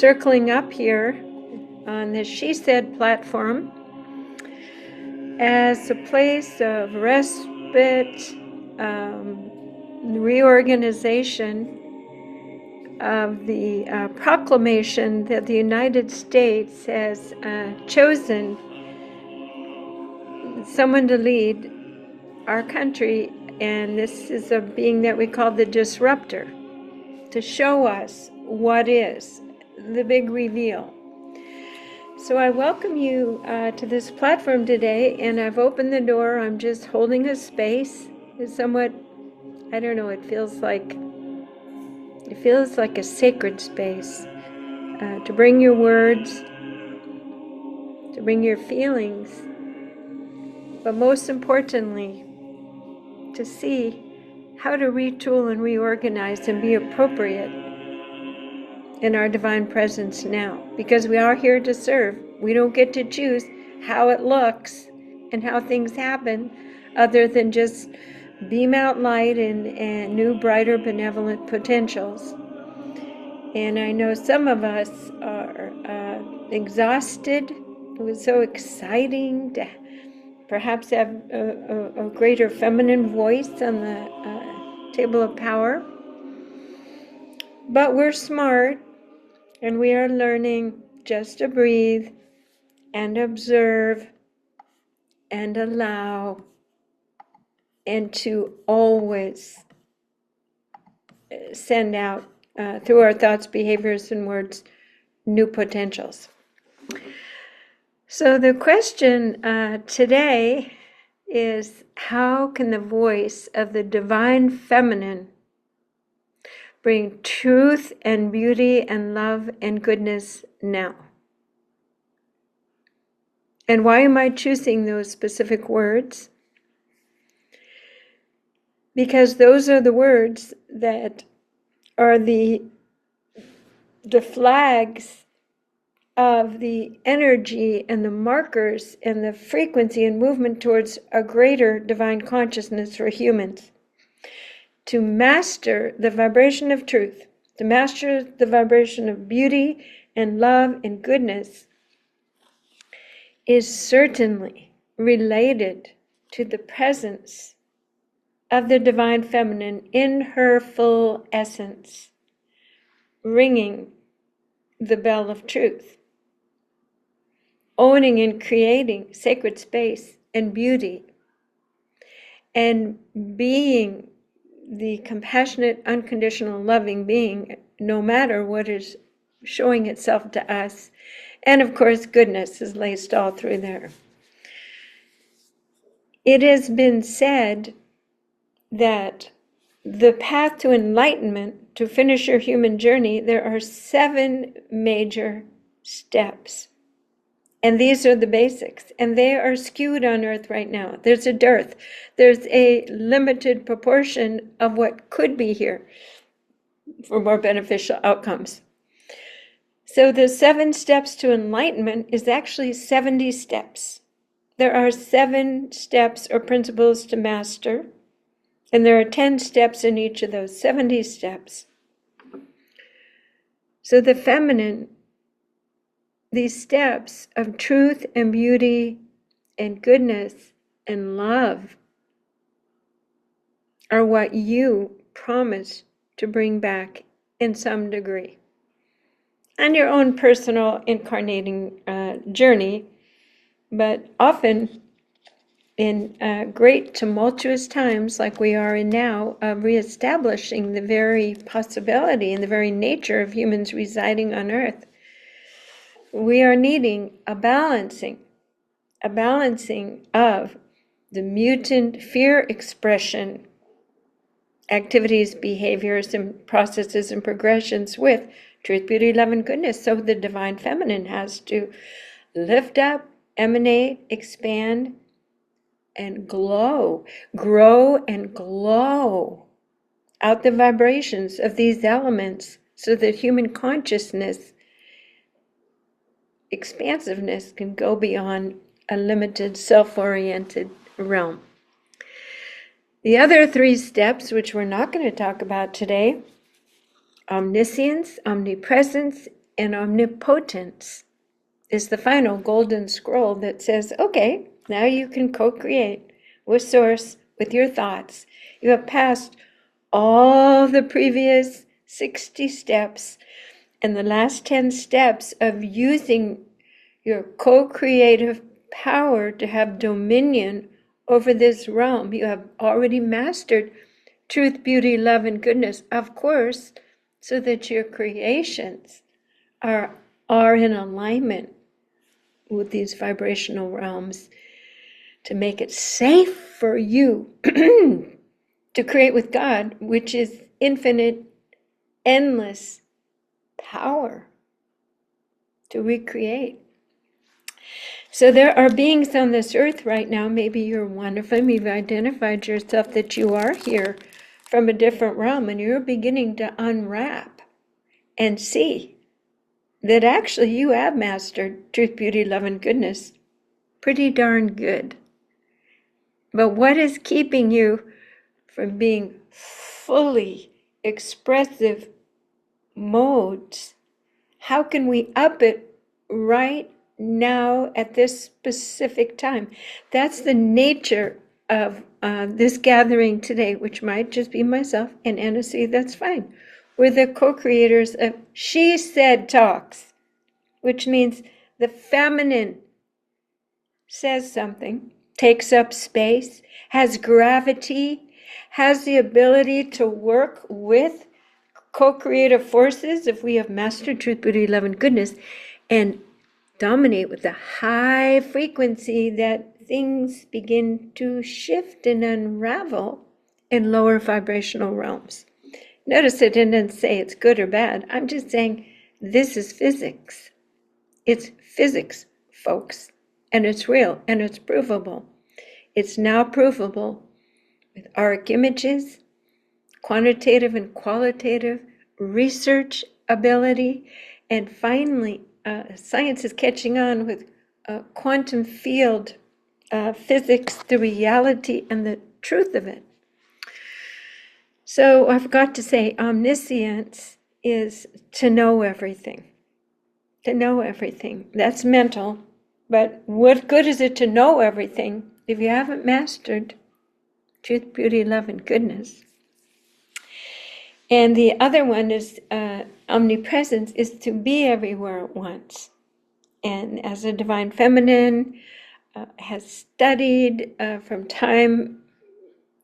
circling up here on the She Said platform as a place of respite, reorganization of the proclamation that the United States has chosen someone to lead our country, and this is a being that we call the disruptor, to show us what is the big reveal. So I welcome you to this platform today, and I've opened the door. I'm just holding a space. It's somewhat, I don't know, it feels like a sacred space to bring your words, to bring your feelings, but most importantly, to see how to retool and reorganize and be appropriate in our divine presence now, because we are here to serve. We don't get to choose how it looks and how things happen, other than just beam out light and new, brighter, benevolent potentials. And I know some of us are exhausted. It was so exciting to perhaps have a greater feminine voice on the table of power. But we're smart, and we are learning just to breathe and observe and allow, and to always send out through our thoughts, behaviors, and words new potentials. So the question today is, how can the voice of the divine feminine bring truth and beauty and love and goodness now? And why am I choosing those specific words? Because those are the words that are the flags of the energy and the markers and the frequency and movement towards a greater divine consciousness for humans. To master the vibration of truth, to master the vibration of beauty and love and goodness, is certainly related to the presence of the divine feminine in her full essence, ringing the bell of truth, owning and creating sacred space and beauty, and being the compassionate, unconditional, loving being, no matter what is showing itself to us. And of course, goodness is laced all through there. It has been said that the path to enlightenment, to finish your human journey, there are 7 major steps. And these are the basics, and they are skewed on Earth right now. There's a dearth. There's a limited proportion of what could be here for more beneficial outcomes. So the 7 steps to enlightenment is actually 70 steps. There are 7 steps or principles to master, and there are 10 steps in each of those 70 steps. So the feminine, these steps of truth and beauty and goodness and love, are what you promise to bring back in some degree on your own personal incarnating journey, but often in great tumultuous times like we are in now, of reestablishing the very possibility and the very nature of humans residing on Earth. We are needing a balancing of the mutant fear expression activities, behaviors, and processes and progressions with truth, beauty, love, and goodness. So the divine feminine has to lift up, emanate, expand, and glow, grow and glow out the vibrations of these elements so that human consciousness expansiveness can go beyond a limited self-oriented realm. The other 3 steps, which we're not going to talk about today, omniscience, omnipresence, and omnipotence is the final golden scroll that says, okay, now you can co-create with Source, with your thoughts. You have passed all the previous 60 steps and the last 10 steps of using your co-creative power to have dominion over this realm. You have already mastered truth, beauty, love, and goodness, of course, so that your creations are in alignment with these vibrational realms to make it safe for you to create with God, which is infinite, endless power to recreate. So there are beings on this earth right now, maybe you're one of them, you've identified yourself that you are here from a different realm, and you're beginning to unwrap and see that actually you have mastered truth, beauty, love, and goodness pretty darn good. But what is keeping you from being fully expressive modes? How can we up it right now at this specific time? That's the nature of this gathering today, which might just be myself and Anasuya, that's fine. We're the co-creators of She Said Talks, which means the feminine says something, takes up space, has gravity, has the ability to work with co-creative forces if we have mastered truth, beauty, love, and goodness, and dominate with the high frequency that things begin to shift and unravel in lower vibrational realms. Notice I didn't say it's good or bad. I'm just saying this is physics. It's physics, folks. And it's real, and it's provable. It's now provable with arc images, quantitative and qualitative research ability, and finally, science is catching on with quantum field physics, the reality and the truth of it. So I forgot to say, omniscience is to know everything. To know everything. That's mental. But what good is it to know everything if you haven't mastered truth, beauty, love, and goodness? And the other one is omnipresence, is to be everywhere at once. And as a divine feminine has studied from time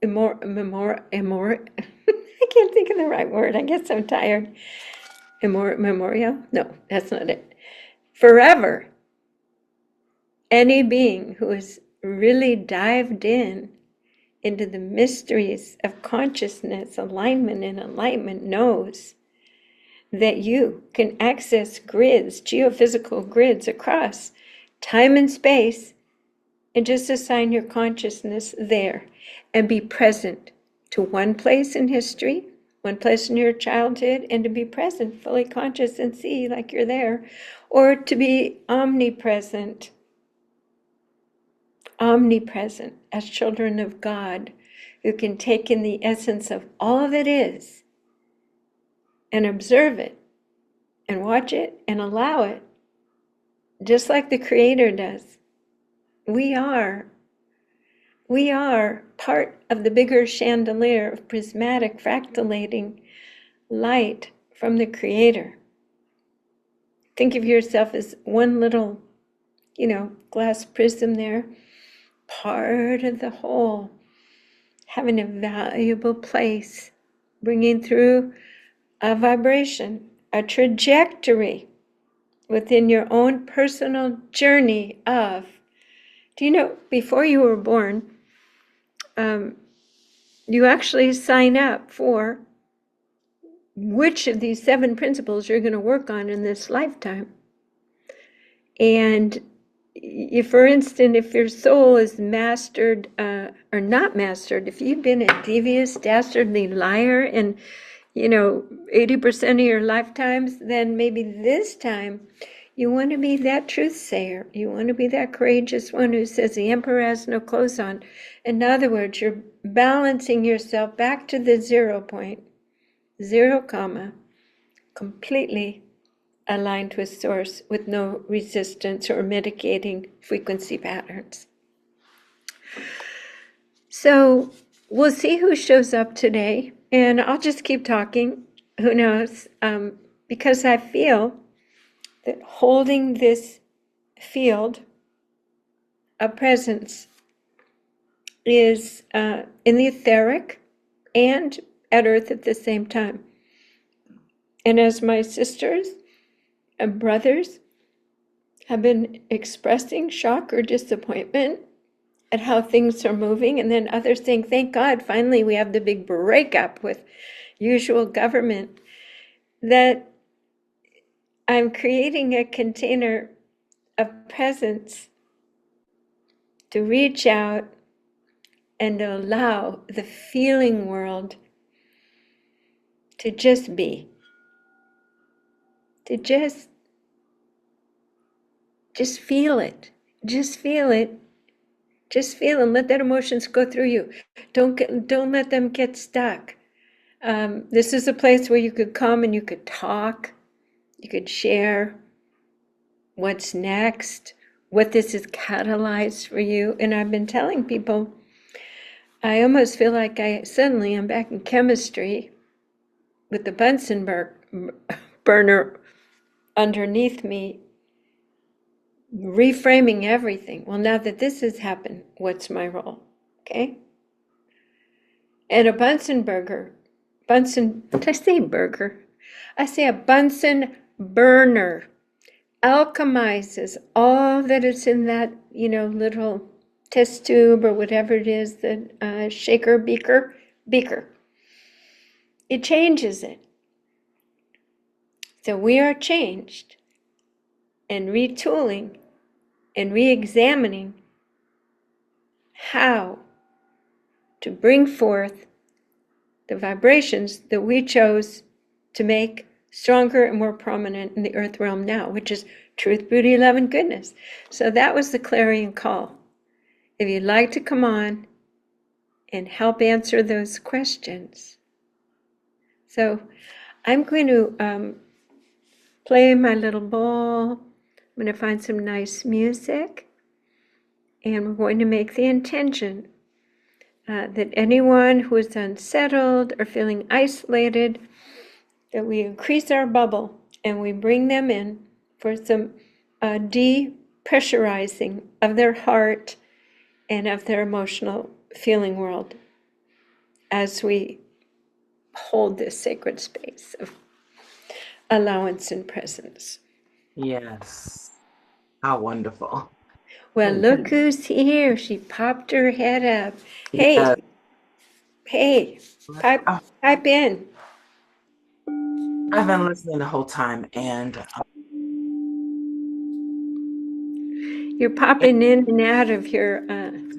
immemorial, I can't think of the right word. I guess I'm tired. Memorial? No, that's not it. Forever. Any being who has really dived into the mysteries of consciousness, alignment, and enlightenment knows that you can access grids, geophysical grids across time and space, and just assign your consciousness there and be present to one place in history, one place in your childhood, and to be present, fully conscious and see like you're there, or to be omnipresent as children of God who can take in the essence of all that is and observe it and watch it and allow it, just like the Creator does. We are part of the bigger chandelier of prismatic fractalating light from the Creator. Think of yourself as one little, glass prism there, part of the whole, having a valuable place, bringing through a vibration, a trajectory within your own personal journey of, before you were born, you actually sign up for which of these 7 principles you're going to work on in this lifetime. And for instance, if your soul is mastered or not mastered, if you've been a devious, dastardly liar in 80% of your lifetimes, then maybe this time you want to be that truth sayer. You want to be that courageous one who says the emperor has no clothes on. In other words, you're balancing yourself back to the 0 point, 0 comma, completely aligned with source with no resistance or mitigating frequency patterns. So we'll see who shows up today, and I'll just keep talking. Who knows? Because I feel that holding this field of presence is in the etheric and at Earth at the same time. And as my sisters and brothers have been expressing shock or disappointment at how things are moving, and then others saying, thank God, finally we have the big breakup with usual government, that I'm creating a container of presence to reach out and allow the feeling world to just be, to just feel it, just feel it, just feel and let that emotions go through you. Don't let them get stuck. This is a place where you could come and you could talk, you could share what's next, what this has catalyzed for you. And I've been telling people, I almost feel like suddenly I'm back in chemistry with the Bunsen burner underneath me, reframing everything. Well, now that this has happened, what's my role? Okay? And a did I say burger? I say a Bunsen burner alchemizes all that is in that, little test tube or whatever it is, the shaker, beaker. It changes it. So we are changed and retooling and re-examining how to bring forth the vibrations that we chose to make stronger and more prominent in the earth realm now, which is truth, beauty, love, and goodness. So that was the clarion call. If you'd like to come on and help answer those questions. So I'm going to play my little bowl. I'm going to find some nice music, and we're going to make the intention that anyone who is unsettled or feeling isolated, that we increase our bubble and we bring them in for some depressurizing of their heart and of their emotional feeling world as we hold this sacred space of allowance and presence. Yes. How wonderful. Well, look who's here. She popped her head up. Hey, Yes. hey, pipe in. I've been listening the whole time, and You're popping in and out of your.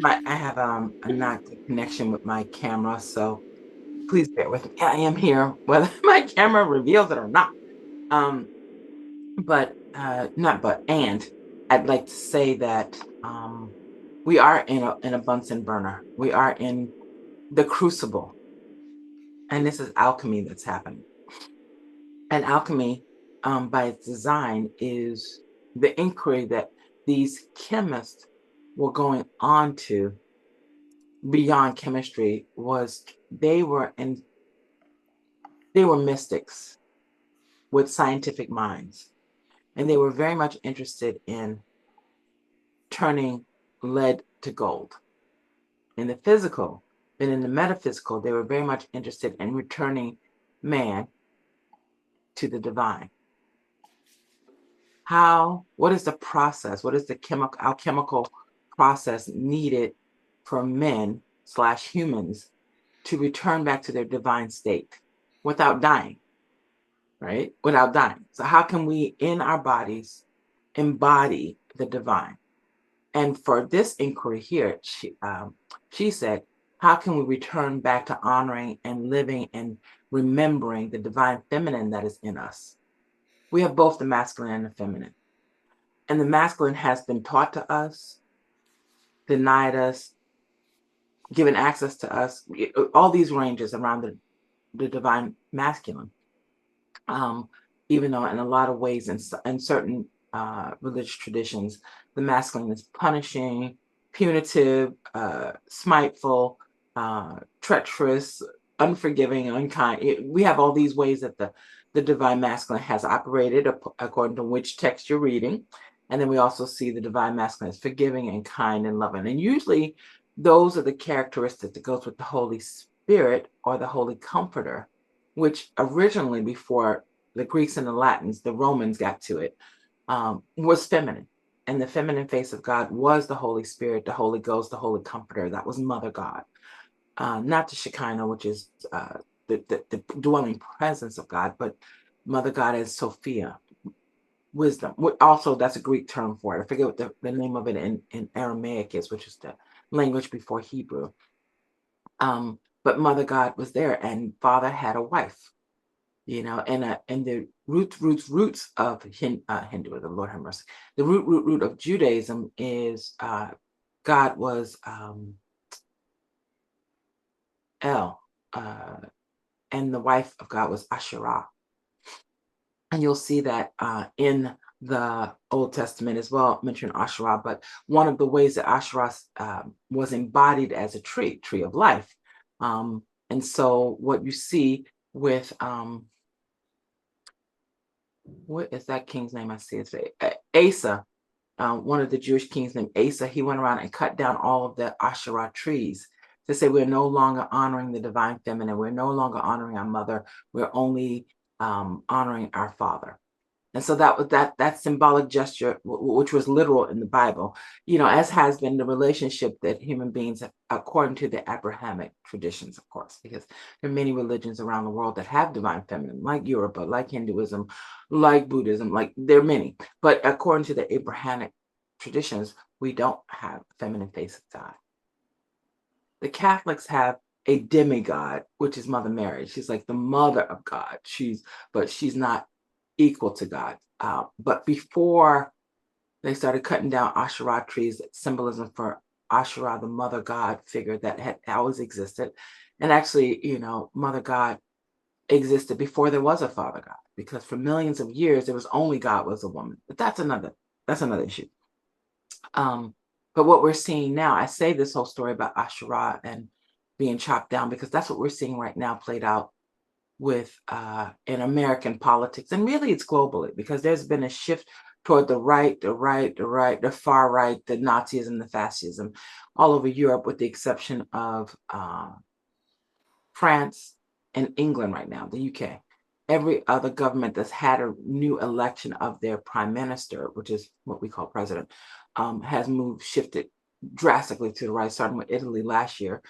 I have a not good connection with my camera, so please bear with me. I am here, whether my camera reveals it or not. But not but and I'd like to say that we are in a Bunsen burner. We are in the crucible, and this is alchemy that's happening. And alchemy, by its design, is the inquiry that these chemists were going on to beyond chemistry. Was they were mystics with scientific minds, and they were very much interested in turning lead to gold. In the physical, and in the metaphysical, they were very much interested in returning man to the divine. What is the process? What is the alchemical process needed for men / humans to return back to their divine state without dying, right? Without dying. So how can we, in our bodies, embody the divine? And for this inquiry here, she said, how can we return back to honoring and living and remembering the divine feminine that is in us? We have both the masculine and the feminine. And the masculine has been taught to us, denied us, given access to us, all these ranges around the divine masculine. even though in a lot of ways in certain religious traditions, the masculine is punishing, punitive, spiteful, treacherous, unforgiving, unkind. We have all these ways that the divine masculine has operated according to which text you're reading. And then we also see the divine masculine as forgiving and kind and loving. And usually those are the characteristics that goes with the Holy Spirit or the Holy Comforter, which originally, before the Greeks and the Latins, the Romans got to it, was feminine. And the feminine face of God was the Holy Spirit, the Holy Ghost, the Holy Comforter. That was Mother God. Not the Shekinah, which is the dwelling presence of God, but Mother God is Sophia, wisdom. Also, that's a Greek term for it. I forget what the name of it in Aramaic is, which is the language before Hebrew. But Mother God was there, and Father had a wife, and the roots of Hinduism, Lord have mercy. The root of Judaism is God was El, and the wife of God was Asherah. And you'll see that in the Old Testament as well, mention Asherah, but one of the ways that Asherah was embodied as a tree of life. And so what you see with, what is that king's name I see it today? Asa, one of the Jewish kings named Asa, he went around and cut down all of the Asherah trees to say we're no longer honoring the divine feminine, we're no longer honoring our mother, we're only honoring our father. And so that was that symbolic gesture, which was literal in the Bible, as has been the relationship that human beings have, according to the Abrahamic traditions, of course, because there are many religions around the world that have divine feminine, like Yoruba, like Hinduism, like Buddhism, like there are many. But according to the Abrahamic traditions, we don't have feminine face of God. The Catholics have a demigod, which is Mother Mary. She's like the mother of God. But she's not equal to God. But before they started cutting down Asherah trees, symbolism for Asherah, the mother God figure that had always existed. And actually, Mother God existed before there was a Father God, because for millions of years, there was only God was a woman. But that's another issue. But what we're seeing now, I say this whole story about Asherah and being chopped down because that's what we're seeing right now played out with in American politics, and really it's globally, because there's been a shift toward the far right, the Nazism, the fascism, all over Europe, with the exception of France and England right now, the UK. Every other government that's had a new election of their prime minister, which is what we call president, has shifted drastically to the right, starting with Italy last year,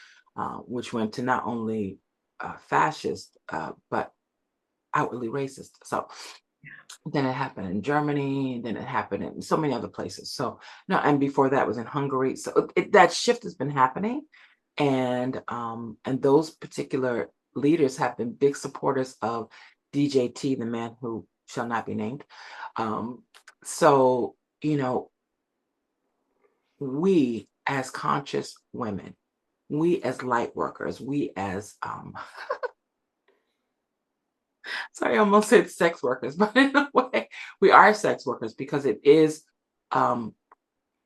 which went to not only fascist, but outwardly racist. So then it happened in Germany, and then it happened in so many other places. So no, and before that was in Hungary. So that shift has been happening, and those particular leaders have been big supporters of DJT, the man who shall not be named. So we as conscious women, we as light workers, we as sorry, I almost said sex workers, but in a way, we are sex workers, because it is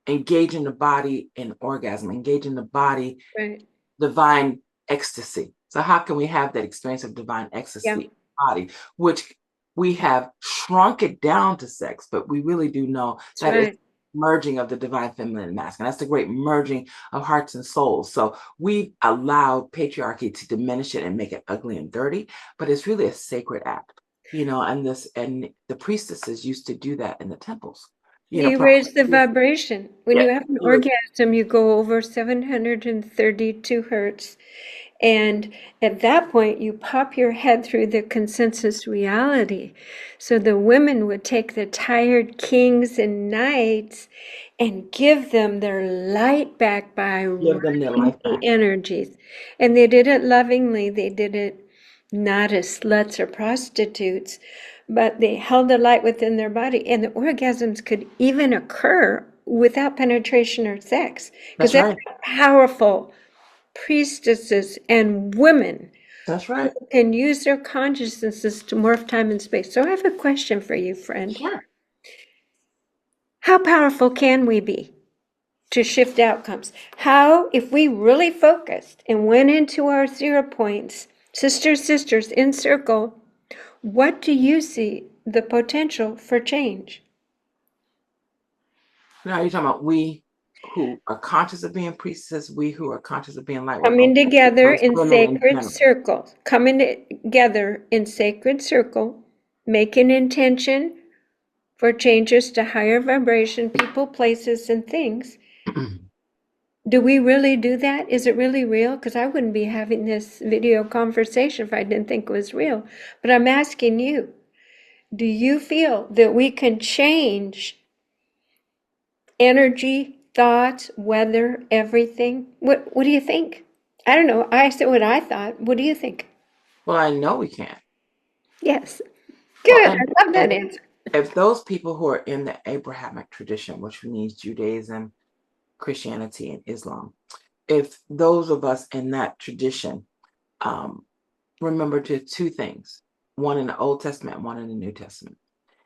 engaging the body in orgasm, engaging the body, Right. divine ecstasy. So how can we have that experience of divine ecstasy in the body, which we have shrunk it down to sex, but we really do know that it's merging of the divine feminine and masculine. That's the great merging of hearts and souls. So we allowed patriarchy to diminish it and make it ugly and dirty, but it's really a sacred act, and the priestesses used to do that in the temples. You raise the vibration. When you have an orgasm, you go over 732 hertz. And at that point, you pop your head through the consensus reality. So the women would take the tired kings and knights and give them their light back by running the energies. And they did it lovingly. They did it not as sluts or prostitutes, but they held the light within their body. And the orgasms could even occur without penetration or sex. Because that's how powerful priestesses and women That's right. Can use their consciousnesses to morph time and space. So I have a question for you, friend. Sure. How powerful can we be to shift outcomes? How, if we really focused and went into our 0 points, sisters in circle, what do you see the potential for change? Now you're talking about we who are conscious of being priestess, we who are conscious of being light work, Coming together in women in sacred general. circles, coming together in sacred circle, making intention for changes to higher vibration, people, places, and things. Do we really do that? Is it really real? Because I wouldn't be having this video conversation if I didn't think it was real. But I'm asking you, do you feel that we can change energy, thoughts, weather, everything? What do you think? I don't know. I said what I thought. What do you think? Well, I know we can. Yes. Well, Good. I love that answer. if those people who are in the Abrahamic tradition, which means Judaism, Christianity, and Islam, if those of us in that tradition remember two things, one in the Old Testament, one in the New Testament.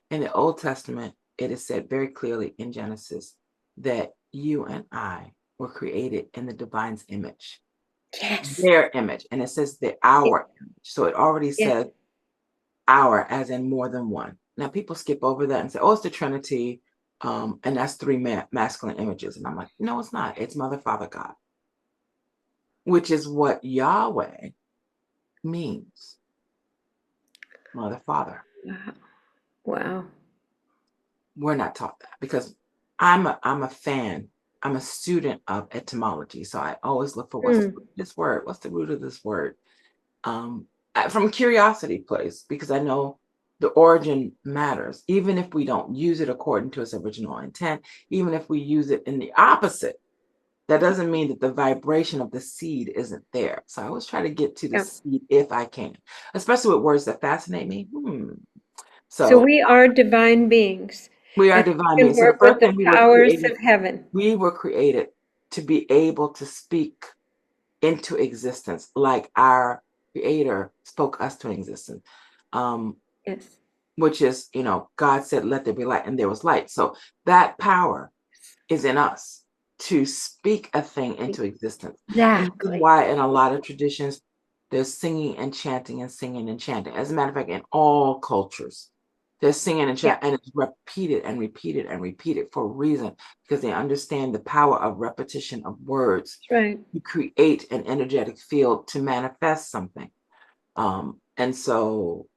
In the Old Testament, it is said very clearly in Genesis that you and I were created in the divine's image. Yes. Their image. And it says our image. So it already says our as in more than one. Now people skip over that and say, oh, it's the Trinity. And that's 3 masculine images. And I'm like, no, it's not. It's Mother, Father, God, which is what Yahweh means. Mother, Father. Wow. We're not taught that because I'm a fan. I'm a student of etymology. So I always look for what's the root of this word? What's the root of this word? From curiosity place, because I know the origin matters, even if we don't use it according to its original intent, even if we use it in the opposite, that doesn't mean that the vibration of the seed isn't there. So I always try to get to the seed if I can, especially with words that fascinate me. So we are divine beings. We are And divine we can beings. So the work with first the thing powers of heaven. we were created to be able to speak into existence like our creator spoke us to existence. Yes. Which is, God said, let there be light, and there was light. So that power is in us to speak a thing into existence. And this is why in a lot of traditions, there's singing and chanting and singing and chanting. As a matter of fact, in all cultures, there's singing and chanting, and it's repeated and repeated and repeated for a reason, because they understand the power of repetition of words. Right. To create an energetic field to manifest something. And so,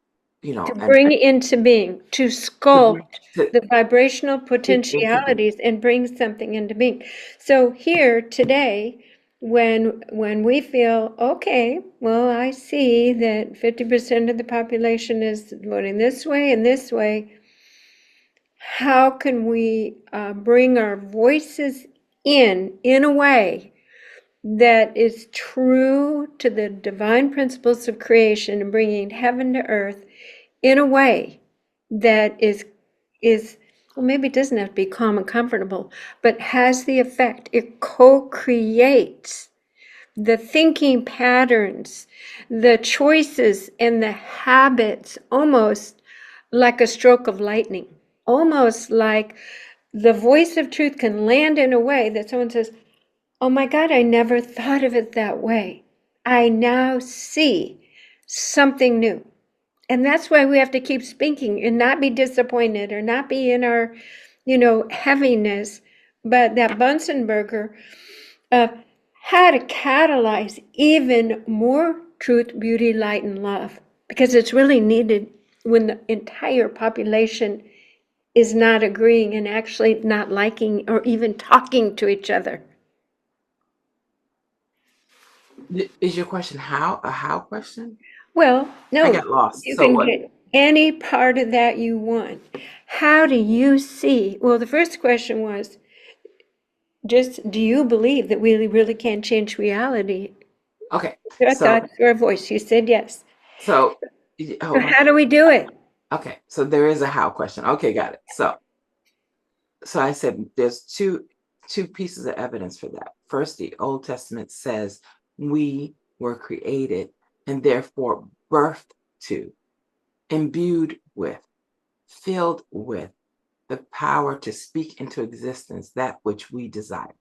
to bring into being, to sculpt the vibrational potentialities and bring something into being. So here today, when we feel, okay, well, I see that 50% of the population is voting this way and this way, how can we bring our voices in a way that is true to the divine principles of creation and bringing heaven to earth in a way that is well, maybe it doesn't have to be calm and comfortable, but has the effect, it co-creates the thinking patterns, the choices and the habits, almost like a stroke of lightning, almost like the voice of truth can land in a way that someone says, oh my God, I never thought of it that way. I now see something new. And that's why we have to keep speaking and not be disappointed or not be in our, heaviness. But that Bunsen burger how to catalyze even more truth, beauty, light, and love. Because it's really needed when the entire population is not agreeing and actually not liking or even talking to each other. Is your question a how question? Well, no, I got lost. you So can what? get any part of that you want. How do you see? Well, the first question was just, do you believe that we really can change reality? Okay. Your So thoughts, your voice. You said yes. so So hold on. how do we do it? Okay. So there is a how question. Okay, got it. So I said there's two pieces of evidence for that. First, the Old Testament says we were created and therefore birthed to, imbued with, filled with the power to speak into existence that which we desire.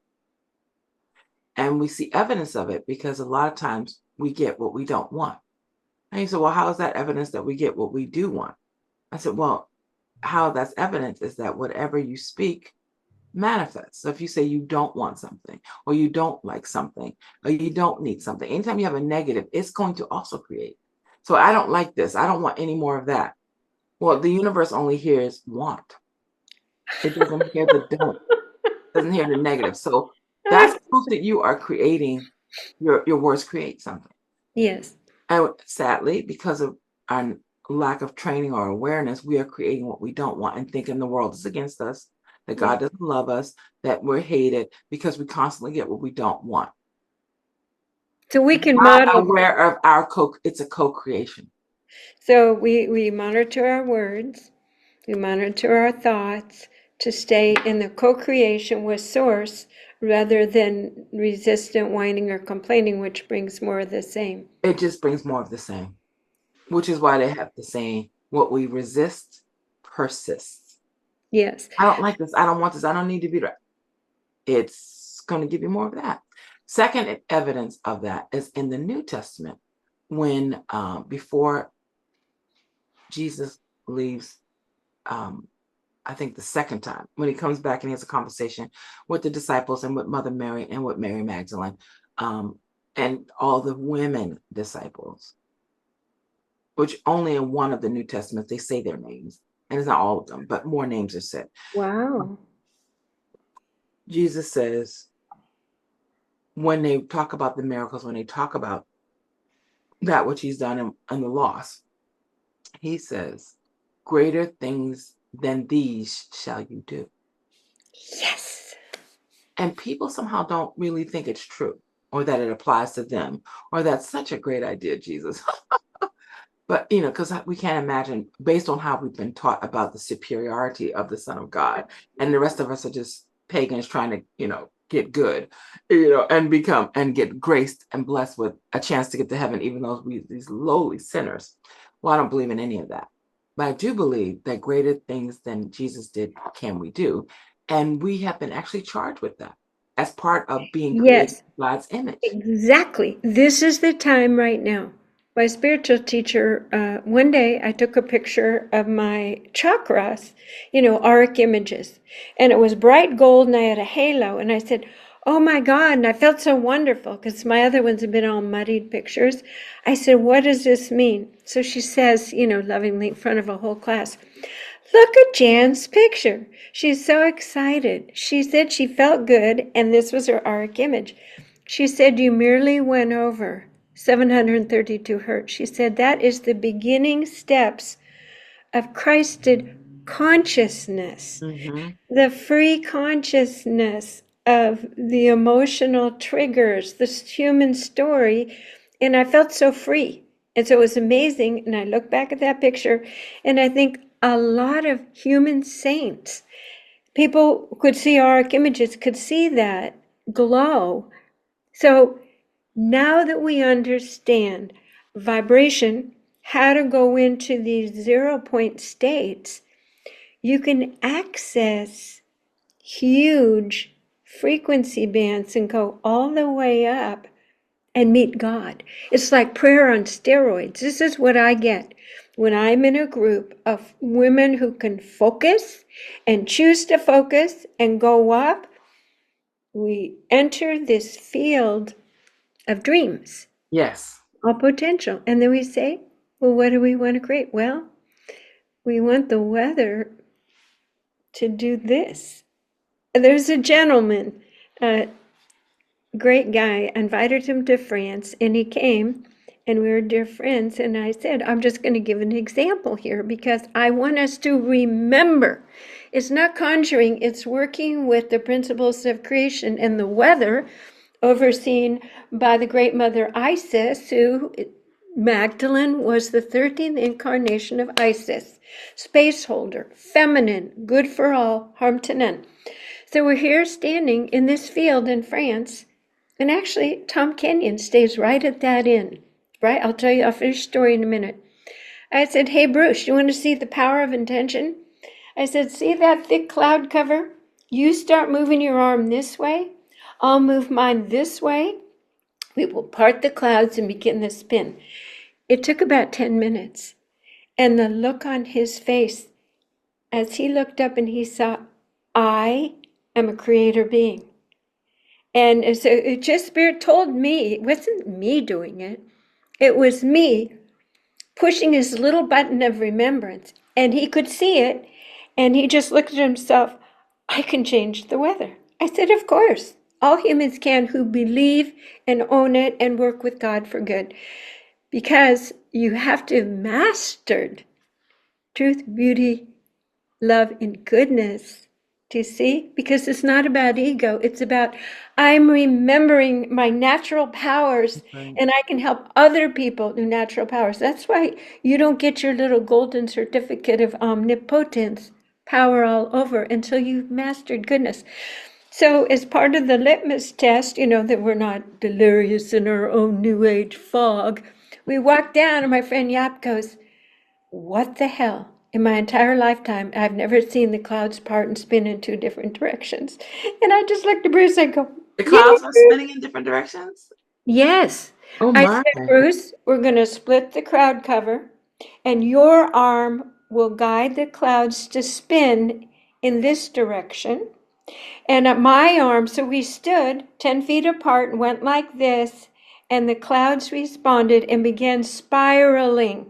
And we see evidence of it because a lot of times we get what we don't want. And you say, well, how is that evidence that we get what we do want? I said, well, how that's evidence is that whatever you speak manifests. So if you say you don't want something, or you don't like something, or you don't need something, anytime you have a negative, it's going to also create. So I don't like this. I don't want any more of that. Well, the universe only hears want. It doesn't hear the don't. It doesn't hear the negative. So that's proof that you are creating, your words create something. Yes. And sadly, because of our lack of training or awareness, we are creating what we don't want and thinking the world is against us, that God doesn't love us, that we're hated because we constantly get what we don't want. So we can Not model. aware of our it's a co-creation. So we monitor our words, we monitor our thoughts to stay in the co-creation with Source rather than resistant whining or complaining, which brings more of the same. It just brings more of the same, which is why they have the saying, what we resist persists. Yes. I don't like this. I don't want this. I don't need to be right. It's going to give you more of that. Second evidence of that is in the New Testament, when before Jesus leaves, I think the second time, when he comes back and he has a conversation with the disciples and with Mother Mary and with Mary Magdalene, and all the women disciples, which only in one of the New Testaments they say their names, and it's not all of them, but more names are said. Wow. Jesus says, when they talk about the miracles, when they talk about that which he's done and the loss, he says, greater things than these shall you do. Yes. And people somehow don't really think it's true, or that it applies to them, or that's such a great idea, Jesus. But, because we can't imagine, based on how we've been taught about the superiority of the Son of God, and the rest of us are just pagans trying to, get good, and get graced and blessed with a chance to get to heaven, even though these lowly sinners. Well, I don't believe in any of that. But I do believe that greater things than Jesus did can we do. And we have been actually charged with that as part of being created Yes. in God's image. Exactly. This is the time right now. My spiritual teacher, one day I took a picture of my chakras, auric images, and it was bright gold and I had a halo. And I said, oh my God. And I felt so wonderful because my other ones have been all muddied pictures. I said, what does this mean? So she says, lovingly in front of a whole class, look at Jan's picture. She's so excited. She said she felt good, and this was her auric image. She said, you merely went over 732 hertz. She said, that is the beginning steps of Christed consciousness, the free consciousness of the emotional triggers, this human story. And I felt so free. And so it was amazing. And I look back at that picture and I think a lot of human saints, people could see auric images, could see that glow. So now that we understand vibration, how to go into these 0 point states, you can access huge frequency bands and go all the way up and meet God. It's like prayer on steroids. This is what I get when I'm in a group of women who can focus and choose to focus and go up. We enter this field of dreams. Yes. All potential. And then we say, well, what do we want to create? Well, we want the weather to do this. There's a gentleman, a great guy, invited him to France, and he came, and we were dear friends. And I said, I'm just going to give an example here because I want us to remember. It's not conjuring, it's working with the principles of creation and the weather overseen by the great mother Isis, who Magdalene was the 13th incarnation of Isis, space holder, feminine, good for all, harm to none. So we're here standing in this field in France, and actually Tom Kenyon stays right at that inn. right? I'll finish the story in a minute. I said, hey, Bruce, you want to see the power of intention? I said, see that thick cloud cover? You start moving your arm this way. I'll move mine this way. We will part the clouds and begin the spin. It took about 10 minutes. And the look on his face as he looked up and he saw, I am a creator being. And so it just, Spirit told me, it wasn't me doing it. It was me pushing his little button of remembrance. And he could see it. And he just looked at himself, I can change the weather. I said, of course. All humans can who believe and own it and work with God for good. Because you have to have mastered truth, beauty, love, and goodness. Do you see? Because it's not about ego. It's about I'm remembering my natural powers and I can help other people do natural powers. That's why you don't get your little golden certificate of omnipotence, power all over, until you've mastered goodness. So as part of the litmus test, that we're not delirious in our own new age fog, we walk down and my friend Yap goes, what the hell? In my entire lifetime, I've never seen the clouds part and spin in two different directions. And I just looked at Bruce and go, The clouds are spinning in different directions? yes. Oh I my. said, Bruce, we're going to split the cloud cover, and your arm will guide the clouds to spin in this direction. And my arm, so we stood 10 feet apart and went like this, and the clouds responded and began spiraling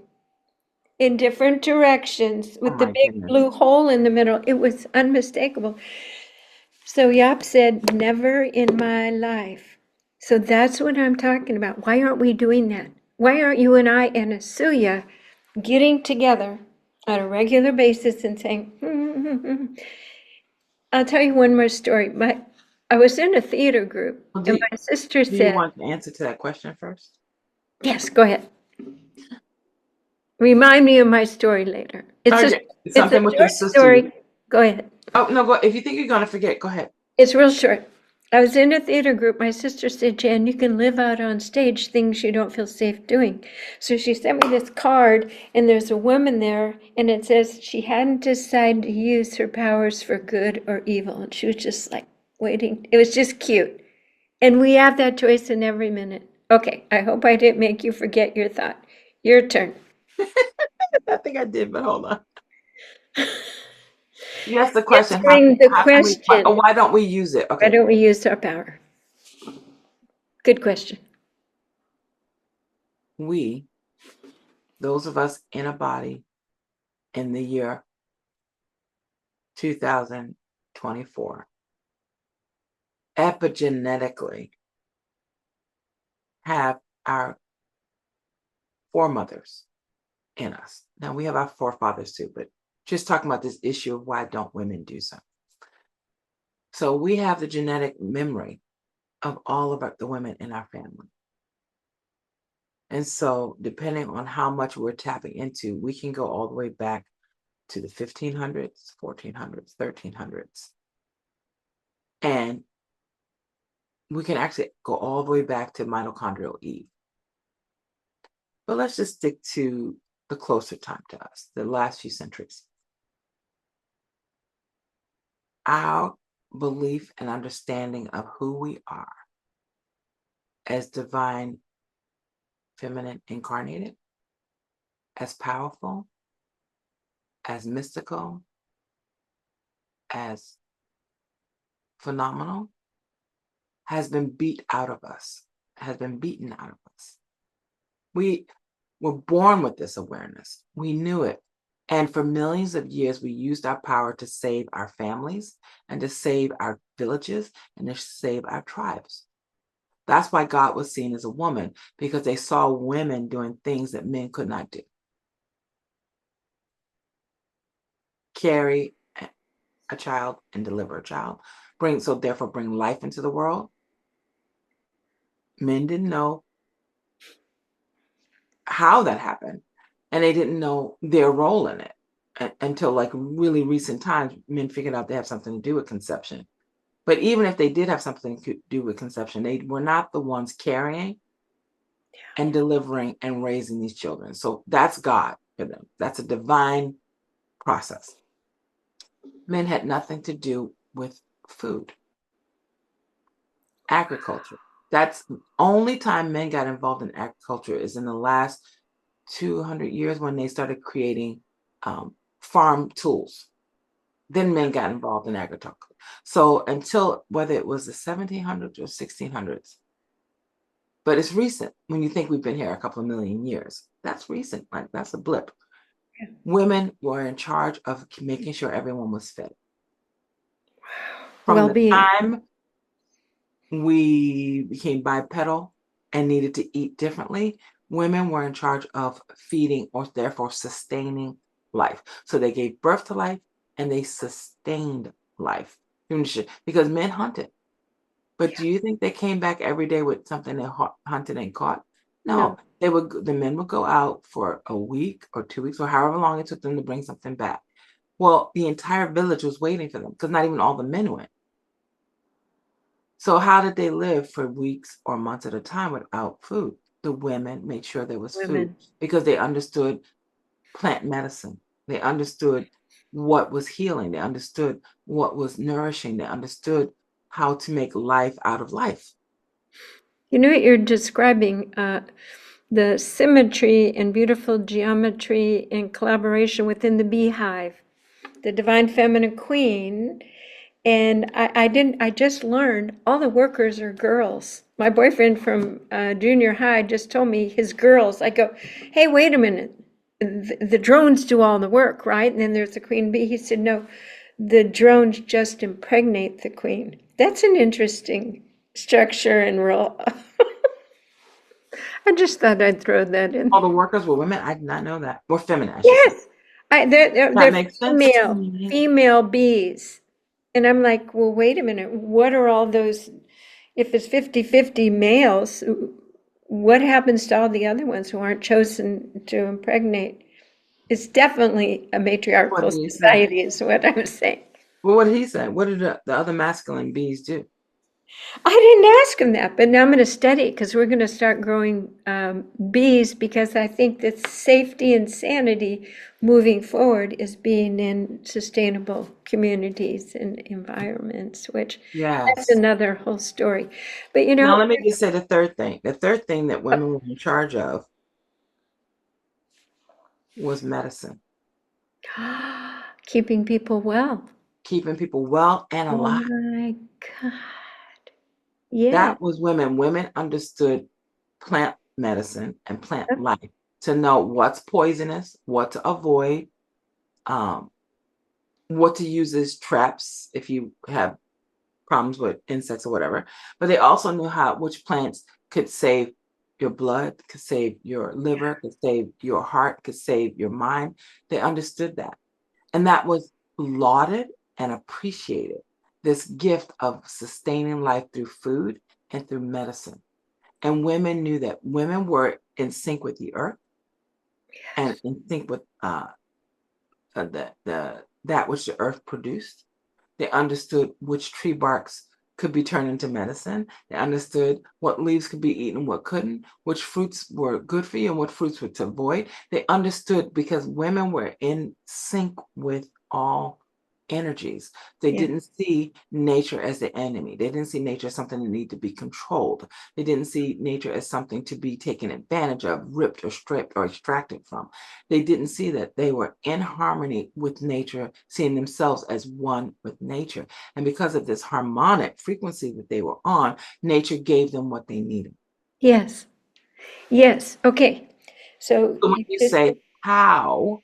in different directions with the my big goodness. blue hole in the middle. It was unmistakable. So Yap said, never in my life. So that's what I'm talking about. Why aren't we doing that? Why aren't you and I and Anasuya getting together on a regular basis and saying, I'll tell you one more story. I was in a theater group, Well, and my sister do you said, want the answer to that question first? yes, go ahead. Remind me of my story later. It's Something a with your short sister. story. Go ahead. Oh, no, go. If you think you're going to forget, go ahead. It's real short. I was in a theater group. My sister said, Jan, you can live out on stage things you don't feel safe doing. So she sent me this card, and there's a woman there, and it says she hadn't decided to use her powers for good or evil. And she was just like waiting. It was just cute. And we have that choice in every minute. Okay, I hope I didn't make you forget your thought. Your turn. I think I did, but hold on. Yes, the question. Answering the question. Why don't we use it? Okay. Why don't we use our power? Good question. We, those of us in a body in the year 2024, epigenetically have our foremothers in us. Now we have our forefathers too, but just talking about this issue of why don't women do so. So we have the genetic memory of all of the women in our family. And so depending on how much we're tapping into, we can go all the way back to the 1500s, 1400s, 1300s. And we can actually go all the way back to mitochondrial Eve. But let's just stick to the closer time to us, the last few centuries. Our belief and understanding of who we are as divine, feminine incarnated, as powerful, as mystical, as phenomenal, has been beat out of us, has been beaten out of us. We were born with this awareness. We knew it. And for millions of years, we used our power to save our families and to save our villages and to save our tribes. That's why God was seen as a woman, because they saw women doing things that men could not do. Carry a child and deliver a child, therefore bring life into the world. Men didn't know how that happened, and they didn't know their role in it until like really recent times. Men figured out they have something to do with conception. But even if they did have something to do with conception, they were not the ones carrying. and delivering and raising these children. So that's God for them. That's a divine process. Men had nothing to do with food. Agriculture. That's the only time men got involved in agriculture is in the last 200 years when they started creating farm tools. Then men got involved in agriculture. So until whether it was the 1700s or 1600s, but it's recent when you think we've been here a couple of million years. That's recent, like that's a blip. Yeah. Women were in charge of making sure everyone was fed. From Well-being. the time we became bipedal and needed to eat differently, women were in charge of feeding or therefore sustaining life. So they gave birth to life and they sustained life because men hunted. But do you think they came back every day with something they hunted and caught? No. The men would go out for a week or 2 weeks or however long it took them to bring something back. Well, the entire village was waiting for them because not even all the men went. So how did they live for weeks or months at a time without food? The women made sure there was food because they understood plant medicine. They understood what was healing. They understood what was nourishing. They understood how to make life out of life. You know what you're describing, the symmetry and beautiful geometry and collaboration within the beehive, the divine feminine queen. And I just learned all the workers are girls. My boyfriend from junior high just told me his girls. I go, hey, wait a minute. The drones do all the work, right? And then there's the queen bee. He said, no, the drones just impregnate the queen. That's an interesting structure and role. I just thought I'd throw that in. All the workers were women. I did not know that. Or feminine, I should say. Yes, they're That makes sense to female bees. And I'm like, well, wait a minute. What are all those? If it's 50-50 males, what happens to all the other ones who aren't chosen to impregnate? It's definitely a matriarchal society, is what I'm saying. Well, what did he say? What did the other masculine bees do? I didn't ask him that, but now I'm going to study because we're going to start growing bees because I think that safety and sanity moving forward is being in sustainable communities and environments, which that's another whole story. But you know, now let me just say the third thing. The third thing that women were in charge of was medicine. Keeping people well. Keeping people well and alive. Oh my God. Yeah. That was women. Women understood plant medicine and plant life to know what's poisonous, what to avoid, what to use as traps if you have problems with insects or whatever. But they also knew which plants could save your blood, could save your liver, could save your heart, could save your mind. They understood that. And that was lauded and appreciated, this gift of sustaining life through food and through medicine. And women knew that women were in sync with the earth and in sync with that which the earth produced. They understood which tree barks could be turned into medicine. They understood what leaves could be eaten, what couldn't, which fruits were good for you and what fruits were to avoid. They understood because women were in sync with all energies. They didn't see nature as the enemy. They didn't see nature as something that needed to be controlled. They didn't see nature as something to be taken advantage of, ripped or stripped or extracted from. They didn't see that they were in harmony with nature, seeing themselves as one with nature. And because of this harmonic frequency that they were on, nature gave them what they needed. Yes. Yes. Okay. So when you say how,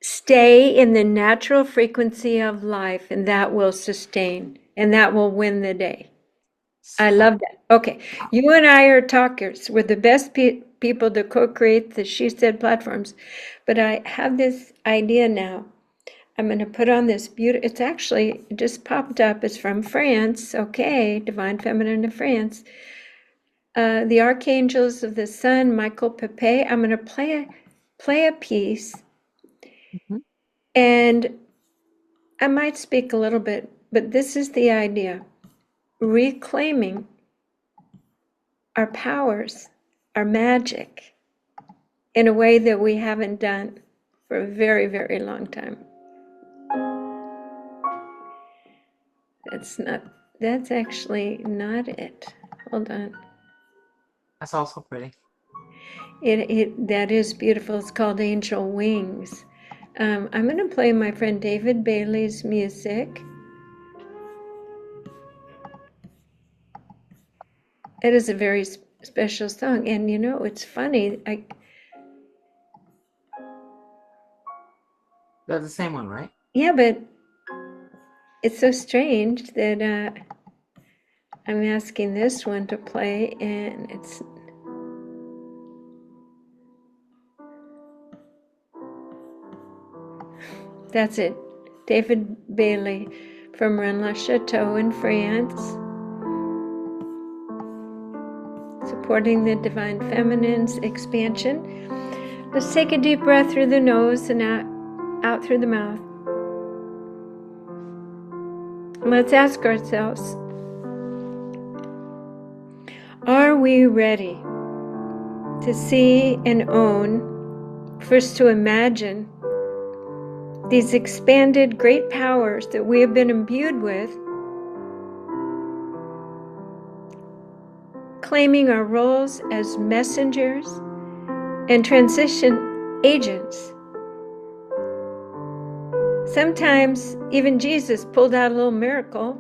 stay in the natural frequency of life, and that will sustain, and that will win the day. I love that. Okay. You and I are talkers. We're the best people to co-create the She Said platforms. But I have this idea now. I'm going to put on this beautiful, it's actually just popped up. It's from France. Okay. Divine Feminine of France. The Archangels of the Sun, Michael Pepe. I'm going to play a piece. And I might speak a little bit, but this is the idea. Reclaiming our powers our magic in a way that we haven't done for a very, very long time. That's actually not it. Hold on. That's also pretty. That is beautiful. It's called Angel Wings. I'm going to play my friend David Bailey's music. It is a very special song. And you know, it's funny. That's the same one, right? Yeah, but it's so strange that I'm asking this one to play, and it's... That's it. David Bailey from Rennes-le-Château in France. Supporting the Divine Feminine's expansion. Let's take a deep breath through the nose and out through the mouth. Let's ask ourselves, are we ready to see and own, first to imagine, these expanded great powers that we have been imbued with, claiming our roles as messengers and transition agents? Sometimes even Jesus pulled out a little miracle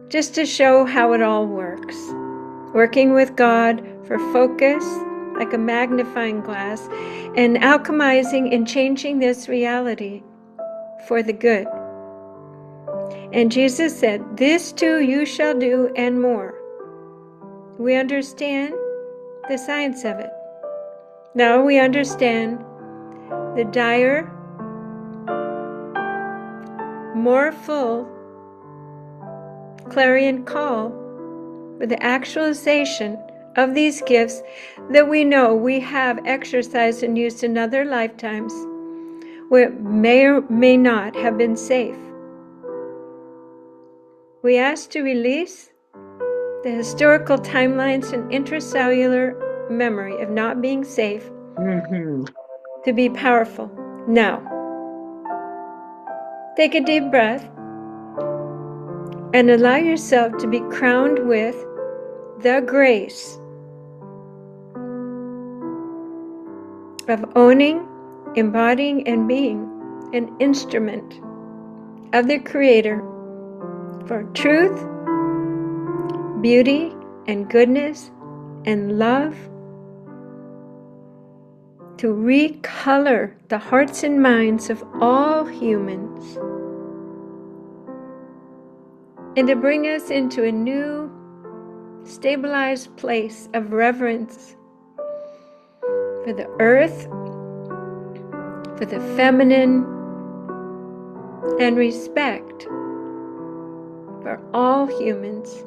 just to show how it all works. Working with God for focus, like a magnifying glass, and alchemizing and changing this reality for the good. And Jesus said, "This too you shall do, and more." We understand the science of it. Now we understand the dire, more full clarion call for the actualization of these gifts that we know we have exercised and used in other lifetimes where it may or may not have been safe. We ask to release the historical timelines and intracellular memory of not being safe to be powerful. Now, take a deep breath and allow yourself to be crowned with the grace of owning, embodying, and being an instrument of the Creator for truth, beauty, and goodness, and love, to recolor the hearts and minds of all humans, and to bring us into a new, stabilized place of reverence for the earth, for the feminine, and respect for all humans,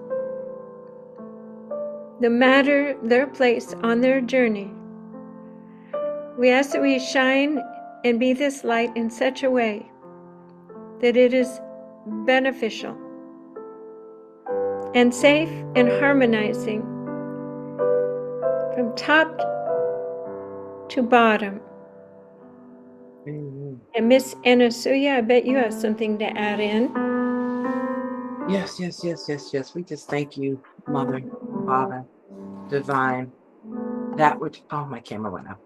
no matter their place on their journey. We ask that we shine and be this light in such a way that it is beneficial and safe and harmonizing from top to bottom. Mm-hmm. And Miss Anasuya, I bet you have something to add in. Yes. We just thank you, Mother, Father, Divine, that which, oh, my camera went out,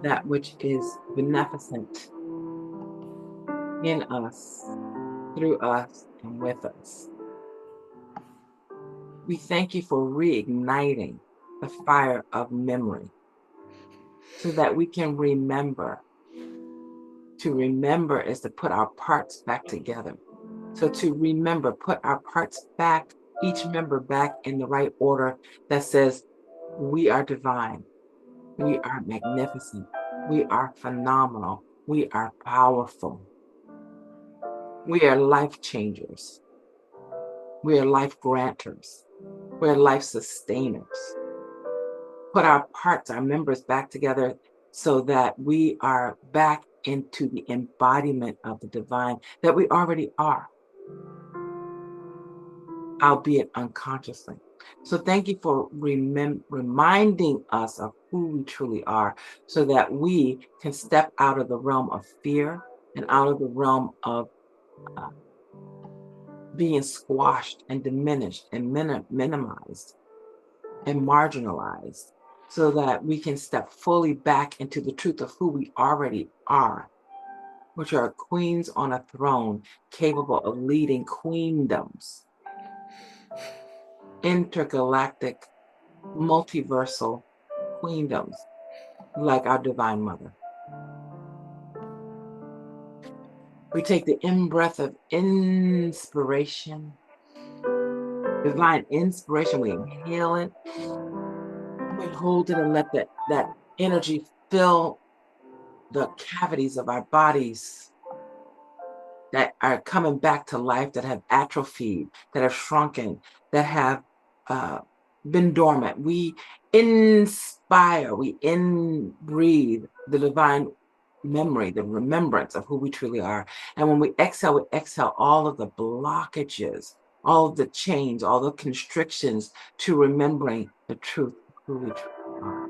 that which is beneficent in us, through us, and with us. We thank you for reigniting the fire of memory so that we can remember. To remember is to put our parts back together. So to remember, put our parts back, each member back in the right order that says, we are divine, we are magnificent, we are phenomenal, we are powerful, we are life changers, we are life granters, we are life sustainers. Put our parts, our members back together so that we are back into the embodiment of the divine that we already are, albeit unconsciously. So thank you for reminding us of who we truly are so that we can step out of the realm of fear and out of the realm of being squashed and diminished and minimized and marginalized so that we can step fully back into the truth of who we already are, which are queens on a throne capable of leading queendoms, intergalactic, multiversal queendoms like our Divine Mother. We take the in-breath of inspiration, divine inspiration, we inhale it, we hold it and let that energy fill the cavities of our bodies that are coming back to life, that have atrophied, that have shrunken, that have been dormant. We inspire, we breathe the divine memory, the remembrance of who we truly are. And when we exhale all of the blockages, all of the chains, all the constrictions to remembering the truth of who we truly are.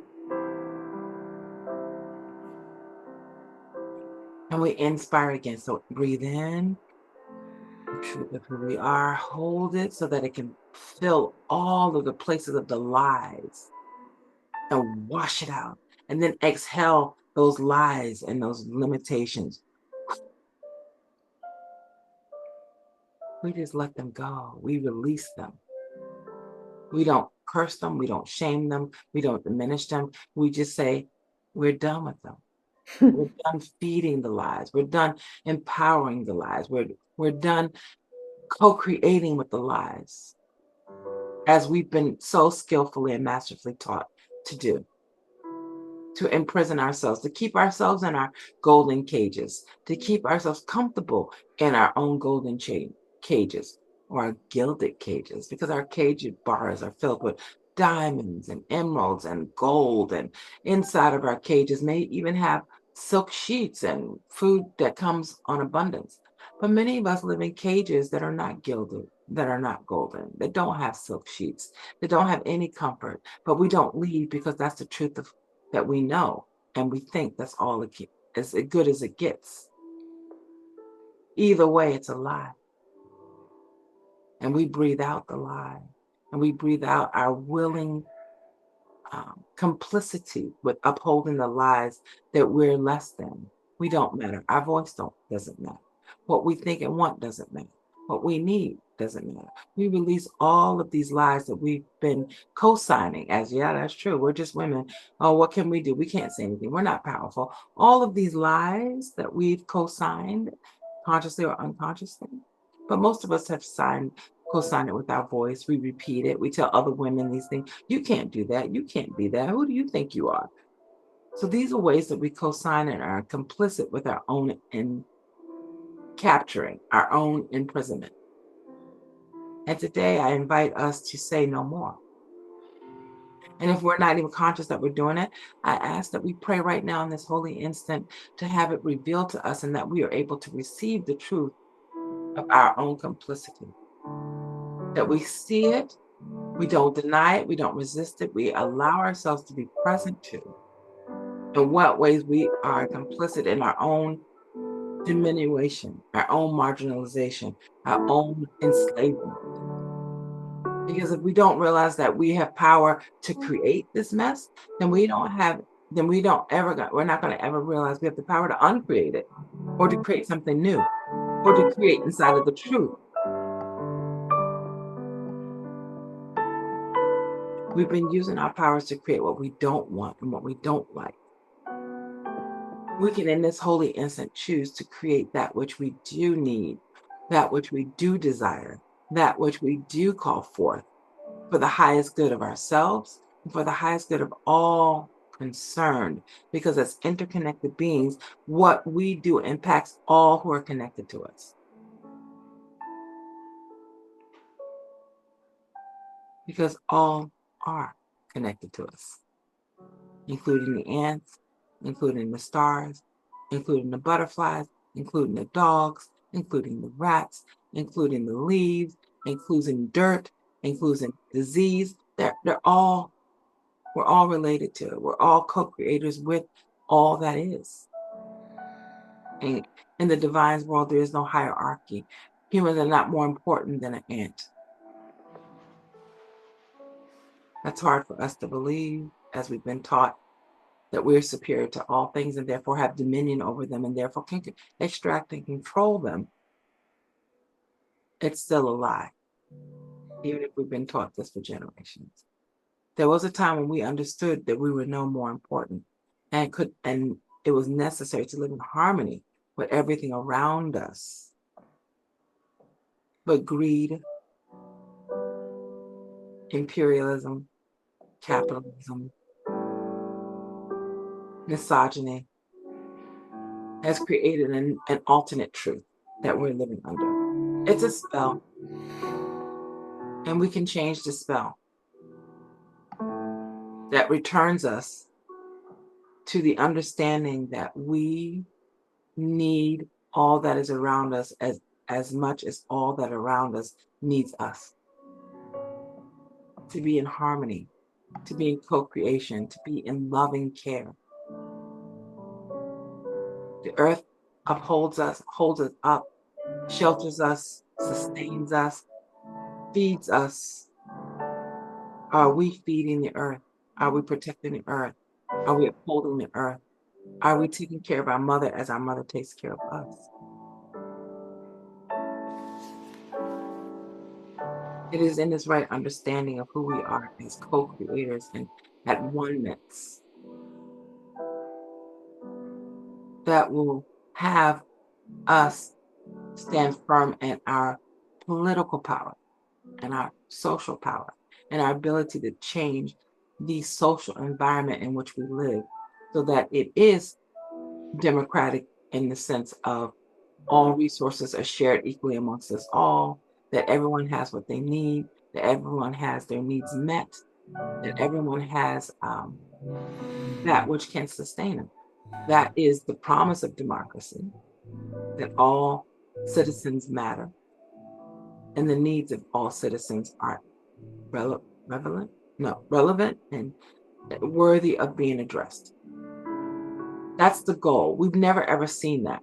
And we inspire again. So breathe in the truth of who we are, hold it so that it can fill all of the places of the lies and wash it out. And then exhale those lies and those limitations. We just let them go. We release them. We don't curse them. We don't shame them. We don't diminish them. We just say, we're done with them. We're done feeding the lies. We're done empowering the lies. We're done co-creating with the lies, as we've been so skillfully and masterfully taught to do, to imprison ourselves, to keep ourselves in our golden cages, to keep ourselves comfortable in our own golden cages or our gilded cages, because our cage bars are filled with diamonds and emeralds and gold, and inside of our cages may even have silk sheets and food that comes on abundance. But many of us live in cages that are not gilded, that are not golden, that don't have silk sheets, that don't have any comfort, but we don't leave because that's the truth of that we know, and we think that's all as good as it gets. Either way, it's a lie. And we breathe out the lie, and we breathe out our willing complicity with upholding the lies that we're less than. We don't matter. Our voice doesn't matter. What we think and want doesn't matter. What we need doesn't matter. We release all of these lies that we've been co-signing as, yeah, that's true. We're just women. Oh, what can we do? We can't say anything. We're not powerful. All of these lies that we've co-signed, consciously or unconsciously, but most of us have co-sign it with our voice. We repeat it. We tell other women these things. You can't do that. You can't be that. Who do you think you are? So these are ways that we co-sign and are complicit with our own in capturing our own imprisonment. And today I invite us to say no more. And if we're not even conscious that we're doing it, I ask that we pray right now in this holy instant to have it revealed to us and that we are able to receive the truth of our own complicity. That we see it, we don't deny it, we don't resist it, we allow ourselves to be present to in what ways we are complicit in our own diminution, our own marginalization, our own enslavement. Because if we don't realize that we have power to create this mess, then we're not going to ever realize we have the power to uncreate it or to create something new or to create inside of the truth. We've been using our powers to create what we don't want and what we don't like. We can, in this holy instant, choose to create that which we do need, that which we do desire, that which we do call forth for the highest good of ourselves and for the highest good of all concerned. Because as interconnected beings, what we do impacts all who are connected to us. Because all are connected to us, including the ants, including the stars, including the butterflies, including the dogs, including the rats, including the leaves, including dirt, including disease. We're all related to it. We're all co-creators with all that is. And in the divine world, there is no hierarchy. Humans are not more important than an ant. That's hard for us to believe, as we've been taught that we're superior to all things and therefore have dominion over them and therefore can extract and control them. It's still a lie, even if we've been taught this for generations. There was a time when we understood that we were no more important and it was necessary to live in harmony with everything around us. But greed, imperialism, capitalism, misogyny has created an alternate truth that we're living under. It's a spell, and we can change the spell that returns us to the understanding that we need all that is around us as much as all that around us needs us. To be in harmony, to be in co-creation, to be in loving care. The earth upholds us, holds us up, shelters us, sustains us, feeds us. Are we feeding the earth? Are we protecting the earth? Are we upholding the earth? Are we taking care of our mother as our mother takes care of us? It is in this right understanding of who we are as co-creators and at oneness that will have us stand firm in our political power and our social power and our ability to change the social environment in which we live so that it is democratic in the sense of all resources are shared equally amongst us all, that everyone has what they need, that everyone has their needs met, that everyone has that which can sustain them. That is the promise of democracy, that all citizens matter and the needs of all citizens are relevant and worthy of being addressed. That's the goal. We've never ever seen that.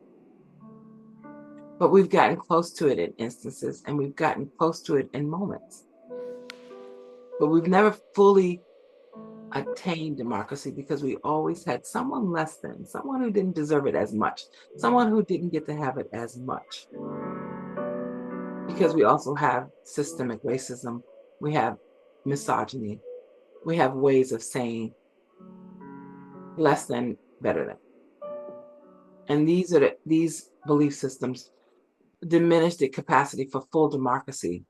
But we've gotten close to it in instances, and we've gotten close to it in moments. But we've never fully attained democracy because we always had someone less than, someone who didn't deserve it as much, someone who didn't get to have it as much. Because we also have systemic racism, we have misogyny, we have ways of saying less than, better than. And these belief systems diminish the capacity for full democracy.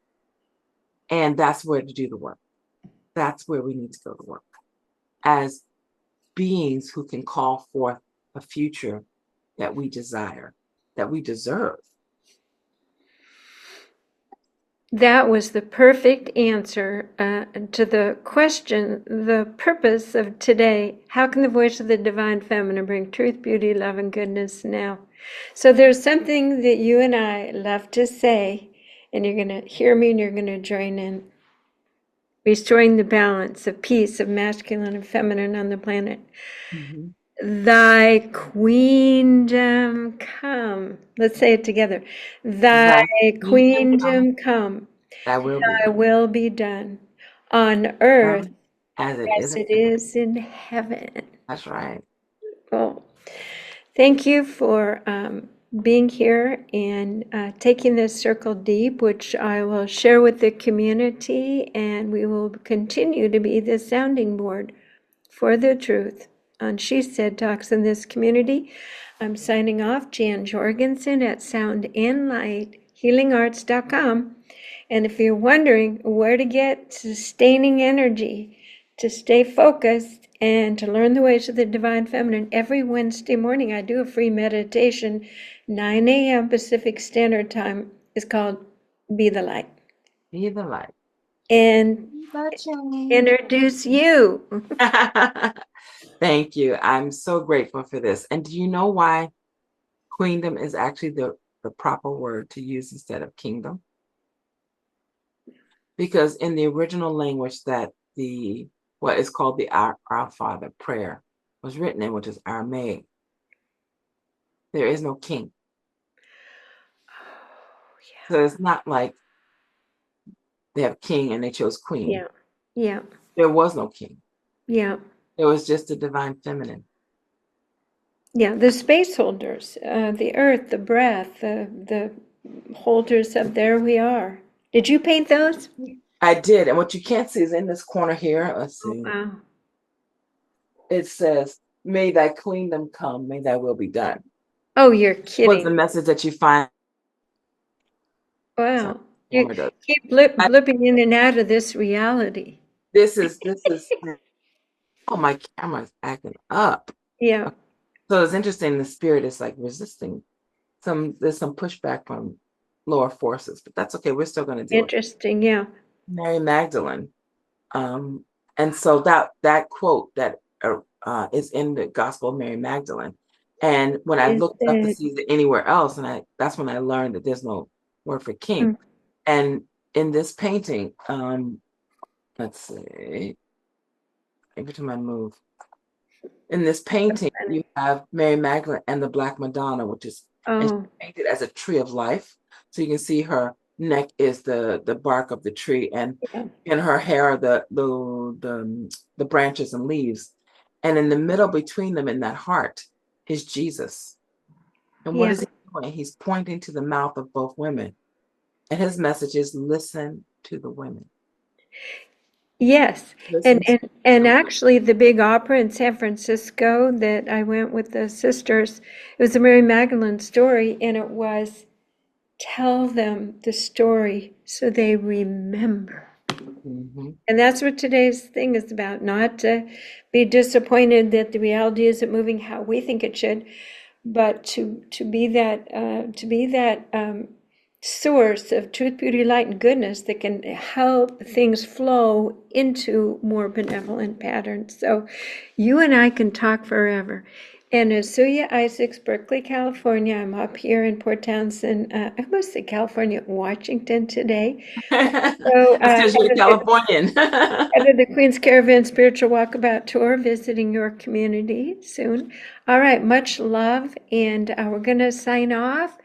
And that's where to do the work. That's where we need to go to work as beings who can call forth a future that we desire, that we deserve. That was the perfect answer to the question, the purpose of today. How can the voice of the divine feminine bring truth, beauty, love, and goodness now? So there's something that you and I love to say, and you're going to hear me and you're going to join in. Restoring the balance of peace of masculine and feminine on the planet. Mm-hmm. Thy queendom come. Let's say it together. Thy queendom come. That will be Thy will be done on earth as it as it is in heaven. That's right. Well, thank you for being here and taking this circle deep, which I will share with the community, and we will continue to be the sounding board for the truth on She Said Talks in this community. I'm signing off, Jan Jorgensen at soundandlighthealingarts.com. And if you're wondering where to get sustaining energy, to stay focused, and to learn the ways of the divine feminine, every Wednesday morning I do a free meditation, 9 a.m. Pacific Standard Time. It's called Be the Light. Be the light. And introduce you. Thank you. I'm so grateful for this. And do you know why queendom is actually the proper word to use instead of kingdom? because in the original language that what is called the Our Father prayer was written in, which is Aramaic, there is no king. So it's not like they have king and they chose queen. Yeah. Yeah. There was no king. Yeah. It was just the divine feminine. Yeah, the space holders, the earth, the breath, the holders of there we are. Did you paint those? I did. And what you can't see is in this corner here. Let's see. Wow. It says, may thy kingdom come, may thy will be done. Oh, you're What's kidding. the message that you find? Wow. You keep blipping in and out of this reality. This is, oh, my camera's acting up. Yeah. So it's interesting. The spirit is like resisting. There's some pushback from lower forces, but that's okay. We're still going to do it. Interesting. Yeah. Mary Magdalene. And so that quote that is in the Gospel of Mary Magdalene. And when I looked up to see it anywhere else, and that's when I learned that there's no word for king. Mm. And in this painting, let's see, every time I move. In this painting, you have Mary Magdalene and the Black Madonna, which is painted as a tree of life. So you can see her neck is the bark of the tree, and in her hair are the branches and leaves. And in the middle between them, in that heart, is Jesus. And what is he doing? He's pointing to the mouth of both women. And his message is, listen to the women. Yes, and actually the big opera in San Francisco that I went with the sisters, it was the Mary Magdalene story, and it was tell them the story so they remember. Mm-hmm. And that's what today's thing is about, not to be disappointed that the reality isn't moving how we think it should, but to be that source of truth, beauty, light, and goodness that can help things flow into more benevolent patterns. So you and I can talk forever. And Anasuya, Issacs, Berkeley, California. I'm up here in Port Townsend. I almost said California, Washington today. So, because you're Californian. Head of the Queen's Caravan Spiritual Walkabout Tour, visiting your community soon. All right, much love, and we're going to sign off.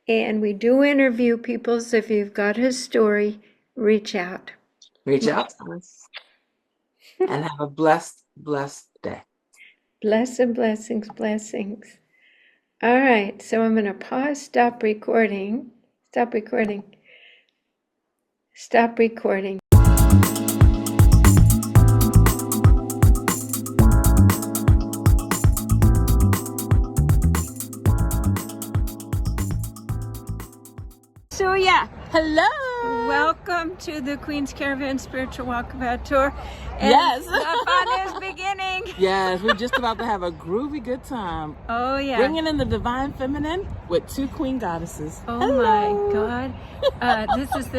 And we do interview people, so if you've got a story, reach out. Reach out to us. And have a blessed day. Blessings, blessings, blessings. All right, so I'm going to pause, stop recording. Stop recording. Stop recording. So yeah, hello. Welcome to the Queen's Caravan Spiritual Walkabout Tour. And yes, the fun is beginning. Yes, we're just about to have a groovy good time. Oh yeah, bringing in the divine feminine with two queen goddesses. Oh hello. My God, this is the